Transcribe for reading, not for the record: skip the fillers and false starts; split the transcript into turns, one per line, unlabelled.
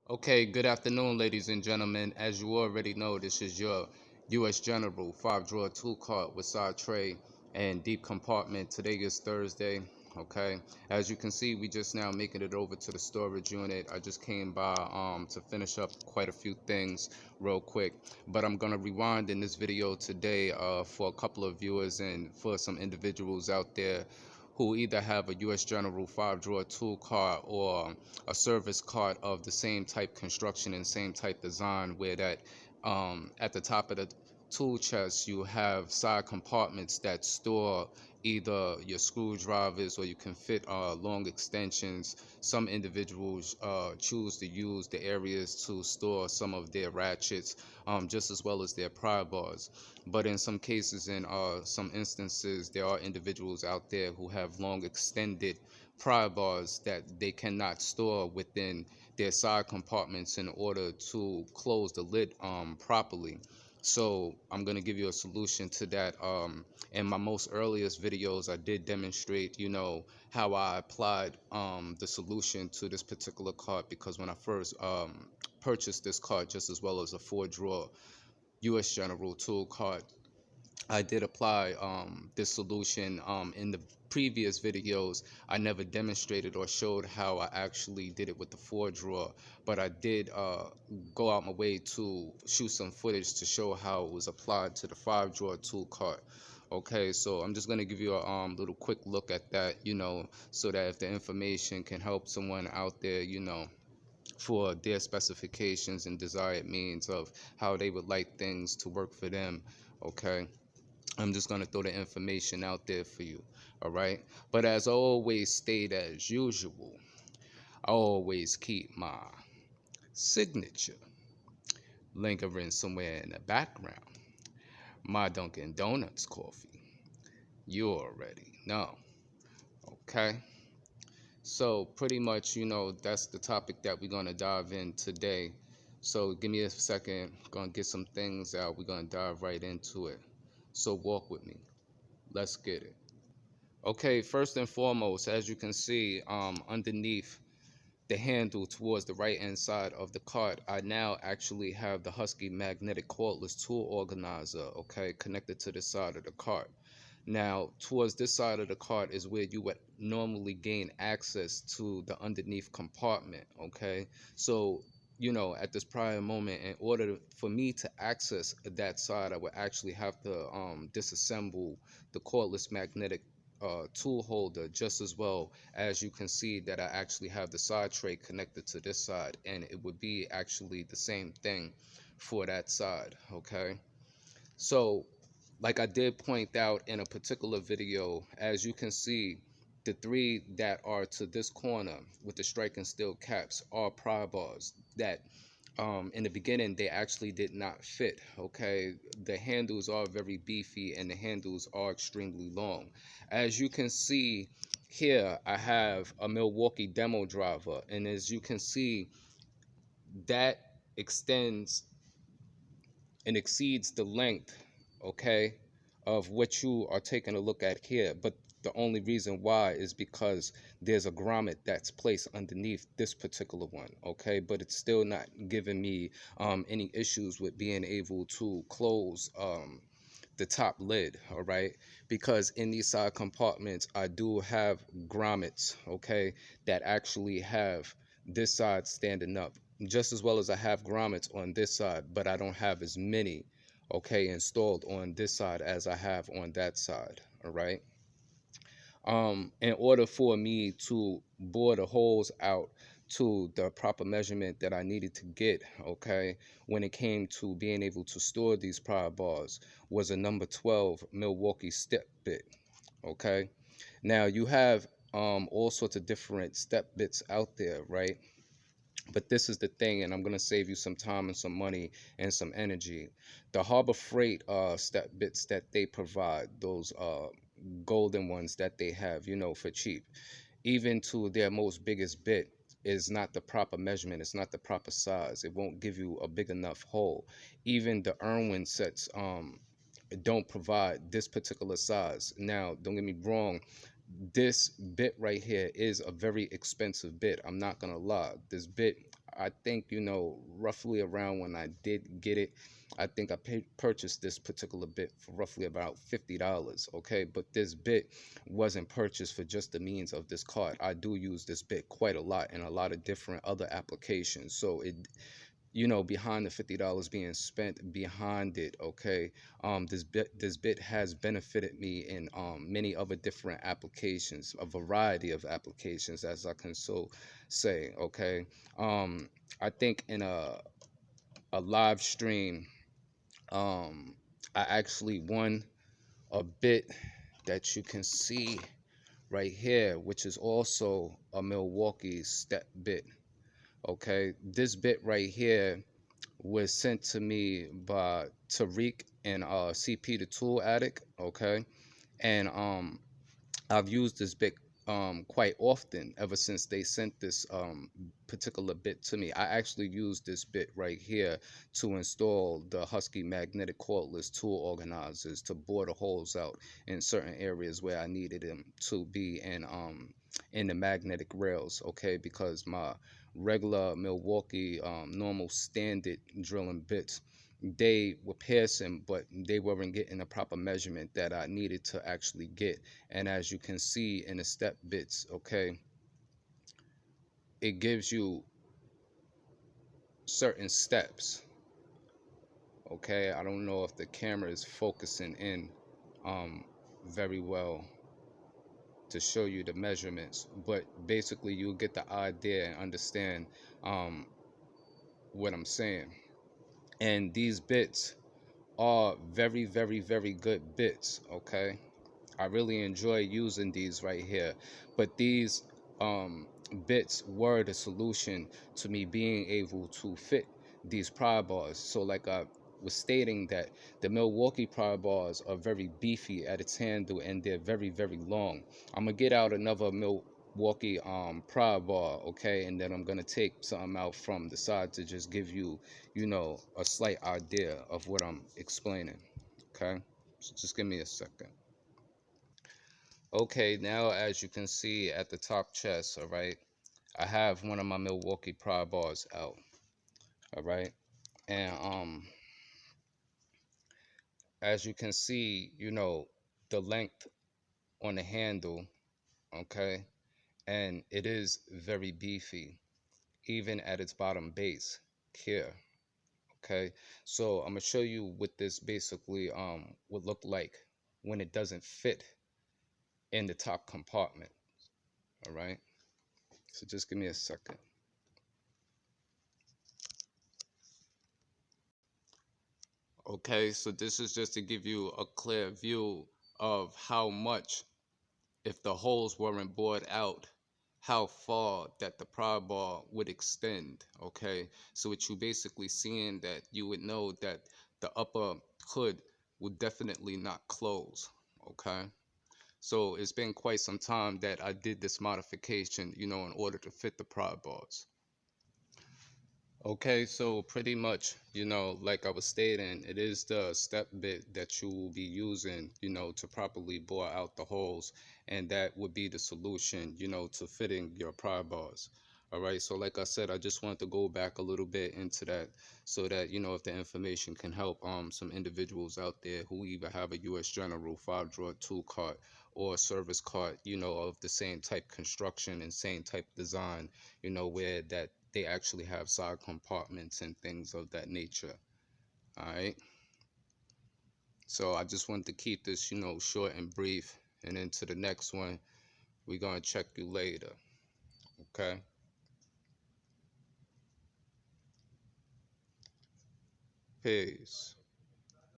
Okay, good afternoon, ladies and gentlemen. As you already know, this is your US General 5-drawer tool cart with side tray and deep compartment. Today is Thursday. Okay, as you can see, we just now making it over to the storage unit. I just came by to finish up quite a few things real quick, but I'm gonna rewind in this video today for a couple of viewers and for some individuals out there who either have a US General 5-drawer tool cart or a service cart of the same type construction and same type design, where that at the top of the tool chest you have side compartments that store either your screwdrivers, or you can fit long extensions. Some individuals choose to use the areas to store some of their ratchets, just as well as their pry bars. But in some cases, in some instances, there are individuals out there who have long extended pry bars that they cannot store within their side compartments in order to close the lid properly. So I'm going to give you a solution to that. In my most earliest videos, I did demonstrate, how I applied the solution to this particular cart, because when I first purchased this cart, just as well as a 4-drawer US General tool cart, I did apply this solution in the previous videos. I never demonstrated or showed how I actually did it with the 4-drawer, but I did go out my way to shoot some footage to show how it was applied to the 5-drawer tool cart. Okay, so I'm just going to give you a little quick look at that, so that if the information can help someone out there, for their specifications and desired means of how they would like things to work for them. Okay, I'm just going to throw the information out there for you. All right. But as I always state, as usual, I always keep my signature lingering somewhere in the background. My Dunkin' Donuts coffee. You already know. Okay. So pretty much, that's the topic that we're going to dive in today. So give me a second. Going to get some things out. We're going to dive right into it. So walk with me. Let's get it. Okay, first and foremost, as you can see, underneath the handle towards the right hand side of the cart, I now actually have the Husky magnetic cordless tool organizer, okay, connected to the side of the cart. Now, towards this side of the cart is where you would normally gain access to the underneath compartment, okay? So, at this prior moment, in order for me to access that side, I would actually have to disassemble the cordless magnetic tool holder, just as well as you can see that I actually have the side tray connected to this side, and it would be actually the same thing for that side, okay? So like I did point out in a particular video, as you can see, the three that are to this corner with the strike and steel caps are pry bars that in the beginning they actually did not fit. Okay, the handles are very beefy and the handles are extremely long. As you can see here, I have a Milwaukee demo driver, and as you can see, that extends and exceeds the length, okay, of what you are taking a look at here. But the only reason why is because there's a grommet that's placed underneath this particular one, okay? But it's still not giving me any issues with being able to close the top lid, all right? Because in these side compartments, I do have grommets, okay, that actually have this side standing up, just as well as I have grommets on this side, but I don't have as many, okay, installed on this side as I have on that side, all right? In order for me to bore the holes out to the proper measurement that I needed to get, okay, when it came to being able to store these pry bars, was a number 12 Milwaukee step bit, okay? Now you have all sorts of different step bits out there, right? But this is the thing, and I'm going to save you some time and some money and some energy. The Harbor Freight step bits that they provide, those golden ones that they have, for cheap, even to their most biggest bit, is not the proper measurement. It's not the proper size. It won't give you a big enough hole. Even the Irwin sets don't provide this particular size. Now, don't get me wrong, this bit right here is a very expensive bit. I'm not gonna lie. This bit, I think, roughly around when I did get it, I think I purchased this particular bit for roughly about $50. Okay, but this bit wasn't purchased for just the means of this cart. I do use this bit quite a lot in a lot of different other applications. So it, behind the $50 being spent behind it, okay, this bit has benefited me in many other different applications, a variety of applications, as I can so say. Okay, I think in a live stream, I actually won a bit that you can see right here, which is also a Milwaukee step bit. Okay, this bit right here was sent to me by Tariq and CP the Tool Addict. Okay, and I've used this bit quite often ever since they sent this particular bit to me. I actually used this bit right here to install the Husky magnetic cordless tool organizers to bore the holes out in certain areas where I needed them to be in the magnetic rails. Okay, because my regular Milwaukee normal standard drilling bits, they were piercing, but they weren't getting the proper measurement that I needed to actually get. And as you can see in the step bits, okay, it gives you certain steps. Okay, I don't know if the camera is focusing in very well to show you the measurements, but basically you'll get the idea and understand what I'm saying. And these bits are very, very, very good bits. Okay, I really enjoy using these right here. But these bits were the solution to me being able to fit these pry bars. So like I was stating, that the Milwaukee pry bars are very beefy at its handle and they're very, very long. I'm gonna get out another Milwaukee pry bar, okay, and then I'm gonna take something out from the side to just give you, a slight idea of what I'm explaining. Okay, so just give me a second. Okay, now as you can see at the top chest, all right, I have one of my Milwaukee pry bars out, all right, and as you can see, the length on the handle, okay, and it is very beefy, even at its bottom base here. Okay, so I'm gonna show you what this basically would look like when it doesn't fit in the top compartment. All right, so just give me a second. Okay, so this is just to give you a clear view of how much, if the holes weren't bored out, how far that the pry bar would extend. Okay, so what you basically seeing, that you would know that the upper hood would definitely not close. Okay, so it's been quite some time that I did this modification, in order to fit the pry bars. Okay, so pretty much, like I was stating, it is the step bit that you will be using, to properly bore out the holes, and that would be the solution, to fitting your pry bars. All right, so like I said, I just wanted to go back a little bit into that, so that, if the information can help some individuals out there who either have a US General 5-drawer tool cart or a service cart, of the same type construction and same type design, where that they actually have side compartments and things of that nature. All right, so I just wanted to keep this, short and brief, and into the next one we're gonna check you later. Okay, peace.